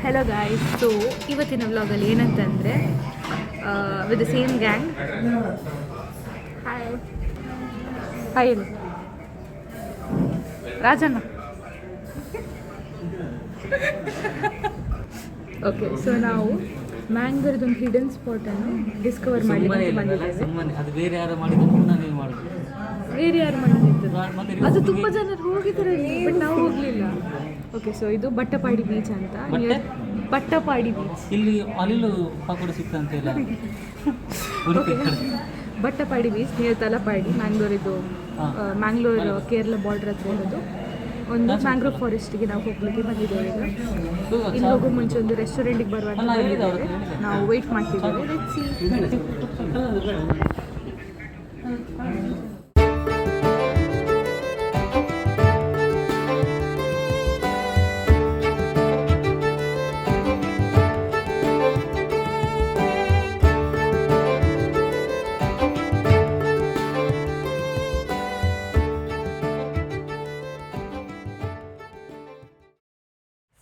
Hello guys. So ಇವತ್ತಿನ ವ್ಲಾಗಲ್ಲಿ ಏನಂತಂದರೆ with the same gang. Hi hi Rajanna. Okay, so ನಾವು ಮ್ಯಾಂಗ್ಳೂರದೊಂದು ಹಿಡನ್ ಸ್ಪಾಟನ್ನು ಡಿಸ್ಕವರ್ ಮಾಡಿ ಬಂದಿದ್ದೇವೆ. ಬೇರೆ ಯಾರು ಮಾಡಿದ್ದು ಬೇರೆ ಯಾರು ಮಾಡಿದ್ದು ಅದು ತುಂಬ ಜನರು ಹೋಗಿದ್ದಾರೆ, ಬಟ್ ನಾವು ಹೋಗಲಿಲ್ಲ. ಓಕೆ, ಸೊ ಇದು ಬಟ್ಟಪಾಡಿ ಬೀಚ್ ಅಂತ. ಬಟ್ಟಪಾಡಿ ಬೀಚ್ ಇಲ್ಲಿ ಅಲ್ಲಿಲೂ ಪಕೋಡ ಸಿಗ್ತಂತಿಲ್ಲ. ಬಟ್ಟಪಾಡಿ ಬೀಚ್ ನಿಯರ್ ತಲಪಾಡಿ, ಮ್ಯಾಂಗ್ಳೂರಿದು. ಮ್ಯಾಂಗ್ಳೂರು ಕೇರಳ ಬಾರ್ಡರ್ ಹತ್ರ ಇರೋದು. ಒಂದು ಮ್ಯಾಂಗ್ರೋವ್ ಫಾರೆಸ್ಟಿಗೆ ನಾವು ಹೋಗ್ಲಿಕ್ಕೆ ಬಂದಿದ್ದೇವೆ. ಈಗ ಇಲ್ಲಿ ಹೋಗೋ ಮುಂಚೆ ಒಂದು ರೆಸ್ಟೋರೆಂಟಿಗೆ ಬರುವಾಗ ನಾವು ವೆಯ್ಟ್ ಮಾಡ್ತಿದ್ದೇವೆ.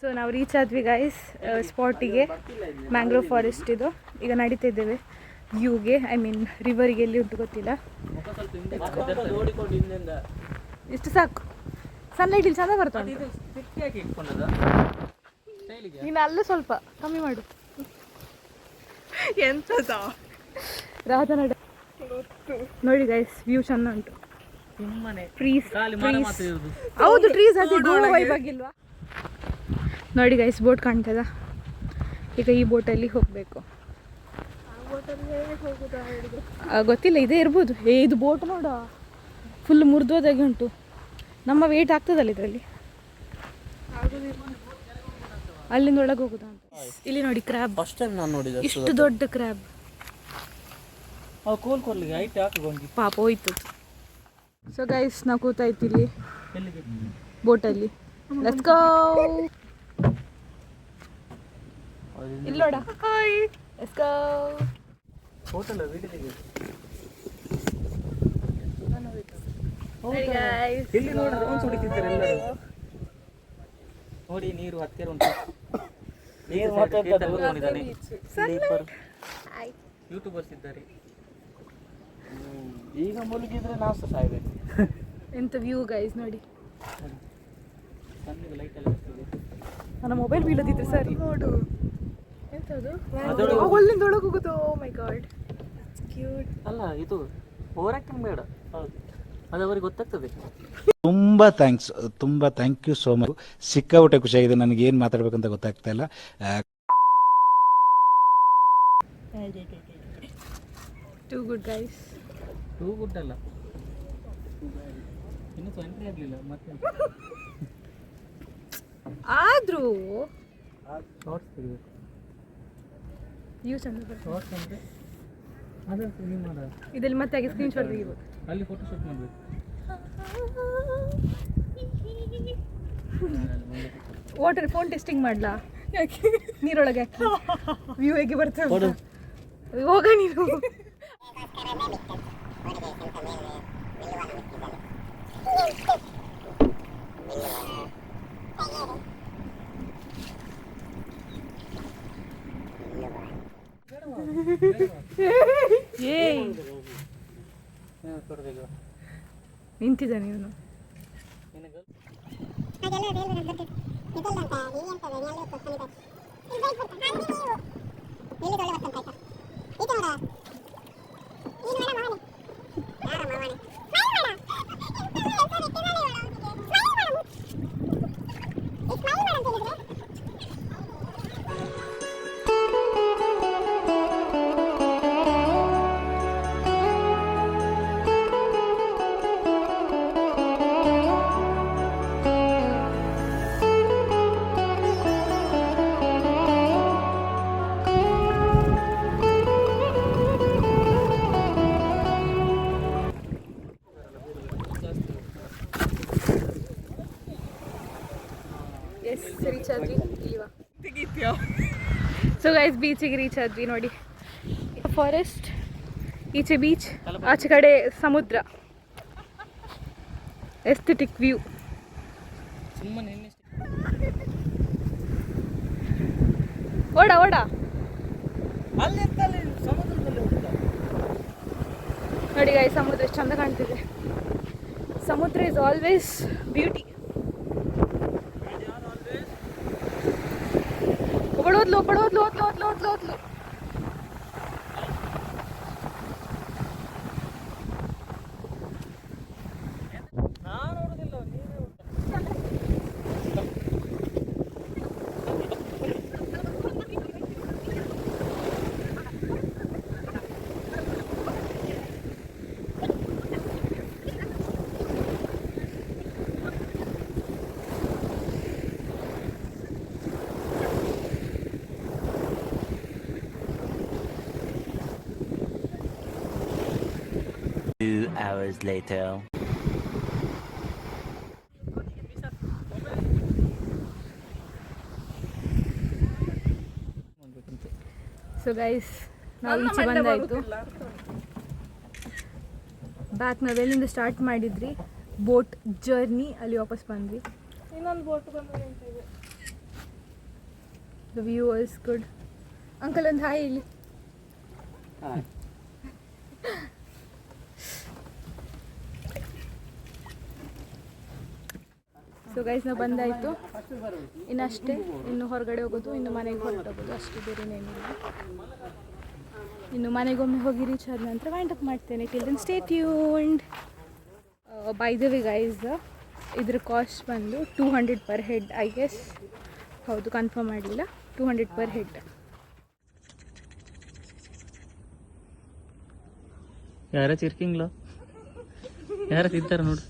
ಸೊ ನಾವು ರೀಚ್ ಆದ್ವಿ ಗೈಸ್ ಸ್ಪಾಟಿಗೆ. ಮ್ಯಾಂಗ್ರೋವ್ ಫಾರೆಸ್ಟ್ ಇದು. ಈಗ ನಡೀತಾ ಇದ್ದೇವೆ ವ್ಯೂಗೆ, ಐ ಮೀನ್ ರಿವರಿಗೆ. ಎಲ್ಲಿ ಉಂಟು ಗೊತ್ತಿಲ್ಲ. ಇಷ್ಟು ಸಾಕು. ಸನ್ಲೈಟ್ ಇಲ್ಲಿ ಚಂದ ಬರ್ತಾ ಉಂಟು. ನೀನು ಅಲ್ಲೇ ಸ್ವಲ್ಪ ಕಮ್ಮಿ ಮಾಡು. ಎಂತದ ರಾಧನಡ ನೋಡಿ ಗೈಸ್, ವ್ಯೂ ಚೆಂದ ಉಂಟು. ಟ್ರೀಸ್, ಹೌದು ಟ್ರೀಸ್. ಅದು ಗೋವಾ ವೈಬ್ ಆಗಿಲ್ವಾ? ನೋಡಿ ಗೈಸ್, ಬೋಟ್ ಕಾಣ್ತದ. ಈಗ ಈ ಬೋಟಲ್ಲಿ ಹೋಗಬೇಕು. ಗೊತ್ತಿಲ್ಲ, ಇದೇ ಇರ್ಬೋದು. ಇದು ಬೋಟ್ ನೋಡ, ಫುಲ್ ಮುರಿದೋದಾಗೆ ಉಂಟು. ನಮ್ಮ ವೇಟ್ ಆಗ್ತದಲ್ಲ ಇದರಲ್ಲಿ. ಅಲ್ಲಿಂದ ಒಳಗೆ ಹೋಗುದಾ ಅಂತ. ಇಲ್ಲಿ ನೋಡಿ ಕ್ರ್ಯಾಬ್, ಇಷ್ಟು ದೊಡ್ಡ ಕ್ರ್ಯಾಬ್. ಪಾಪ ಹೋಯ್ತು. ಸೊ ಗೈಸ್, ನಾವು ಕೂತಾಯ್ತು ಇಲ್ಲಿ ಬೋಟಲ್ಲಿ. Let's go. ಇಲ್ಲಿ ನೋಡ, ಲೆಟ್ಸ್ ಗೋ. ನೋಡಿ ನೀರು ಹತ್ತಿರ ಉಂಟು. ಯೂಟ್ಯೂಬರ್ಸ್ ಇದ್ದಾರೆ. ಈಗ ಮುಳುಗಿದ್ರೆ ನಾವು ಸಹ ಸಾಯ್ಬೇಕು. ಎಂತ ವ್ಯೂ ಗೈಸ್ ನೋಡಿ. ಲೈಟ್ ಎಲ್ಲ ಇರ್ತದೆ. ನನ್ನ ಮೊಬೈಲ್ ಬೀಳದಿದ್ರೆ ಸರಿ. ನೋಡು ಎಂತದು, ಅಲ್ಲಿಂದ ಒಳಗೆ ಹೋಗುದು. ಓ ಮೈ ಗಾಡ್, ಕ್ಯೂಟ್ ಅಲ್ಲ ಇದು. ಓವರಾಕ್ಟಿಂಗ್ ಬೇಡ, ಅದು ಅವರಿಗೆ ಗೊತ್ತಾಗ್ತದೆ. ತುಂಬ ಥ್ಯಾಂಕ್ ಯು ಸೋ ಮಚ್. ಸಿಕ್ಕಾಪಟ್ಟೆ ಖುಷಿಯಾಗಿದೆ. ನನಗೆ ಏನು ಮಾತಾಡ್ಬೇಕಂತ ಗೊತ್ತಾಗ್ತಾ ಇಲ್ಲ. Too good guys. Too good ಅಲ್ಲ, ಇನ್ನು 20 ಆಗಲಿಲ್ಲ ಮತ್ತೆ. ಆದ್ರೂ ಶಾರ್ಟ್ಸ್ ತೆಗಿಬೇಕು. ವ್ಯೂ ಚಂದ ಬರ್ತದೆ. ಶಾರ್ಟ್ಸ್ ಅಂದರೆ ಅದಕ್ಕೆ ನೀವು ಮಾಡ, ಇದರಲ್ಲಿ ಮತ್ತೆ ಆಗಿ ಸ್ಕ್ರೀನ್ ಶಾಟ್ ತೆಗಿಬೋದು. ಅಲ್ಲಿ ಫೋಟೋ ಶೂಟ್ ಮಾಡಬೇಕು. ವಾಟರ್ ಫೋನ್ ಟೆಸ್ಟಿಂಗ್ ಮಾಡ್ಲಾ? ನೀರೊಳಗೆ ಹಾಕಿ ವ್ಯೂ ಹೇಗೆ ಬರ್ತದೆ ಹೋಗ ನೀನು. ನಿಂತಿದ್ದಾನೆ ಇವನು. ರೀಚ್ ಆದ್ವಿ ಇಲ್ವಾ? ಸೊ ಗೈಸ್, ಬೀಚಿಗೆ ರೀಚ್ ಆದ್ವಿ ನೋಡಿ. ಫಾರೆಸ್ಟ್, ಈಚೆ ಬೀಚ್, ಆಚೆ ಕಡೆ ಸಮುದ್ರ. Aesthetic view. ಓಡ ಓಡ ಅಲ್ಲಿ ಸಮುದ್ರದಲ್ಲಿ ಹೋಗ್ತಾ ನೋಡಿ ಗಾಯ ಸಮುದ್ರ ಎಷ್ಟು ಚಂದ ಕಾಣ್ತಿದೆ. ಸಮುದ್ರ ಇಸ್ ಆಲ್ವೇಸ್ ಬ್ಯೂಟಿ. ಒಬ್ಬಳೋದ್ಲು ಒಬ್ಬಳೋದ್ಲು ಓದ್ಲು ಓದ್ಲು ಓದ್ಲು ಓದ್ಲು. ನಾನು ನೋಡುದಿಲ್ಲ ನೀವೇ Two hours later. So guys ನಾವು ಈಚೆ ಬಂದಾಯಿತು. ಬ್ಯಾಕ್ ನಾವು ಎಲ್ಲಿಂದ ಸ್ಟಾರ್ಟ್ ಮಾಡಿದ್ರಿ ಬೋಟ್ ಜರ್ನಿ, ಅಲ್ಲಿ ವಾಪಸ್ ಬಂದ್ವಿ. ಇನ್ನೊಂದು ಬೋಟ್ ಬಂದು the view is good. Uncle ಒಂದು ಹಾಯ್ ಇಲ್ಲಿ. ಸೊ ಗೈಸ್ ನಾವು ಬಂದಾಯಿತು. ಇನ್ನಷ್ಟೇ, ಇನ್ನು ಹೊರಗಡೆ ಹೋಗೋದು, ಇನ್ನು ಮನೆಗೆ ಹೊರಟೋಗೋದು ಅಷ್ಟೇ, ಬೇರೆನೇನಿಲ್ಲ. ಇನ್ನು ಮನೆಗೊಮ್ಮೆ ಹೋಗಿ ರೀಚ್ ಆದ ನಂತರ ವೈಂಡ್ ಅಪ್ ಮಾಡ್ತೇನೆ. Till then stay tuned. By the way guys, ಇದ್ರ ಕಾಸ್ಟ್ ಬಂದು 200 ಪರ್ ಹೆಡ್ ಐ ಗೆಸ್. ಹೌದು, ಕನ್ಫರ್ಮ್ ಮಾಡಲಿಲ್ಲ. 200 ಪರ್ ಹೆಡ್. ಯಾರ ಚಿರ್ಕಿಂಗ್ಲ ಯಾರ ತಿಂತಾರ ನೋಡು.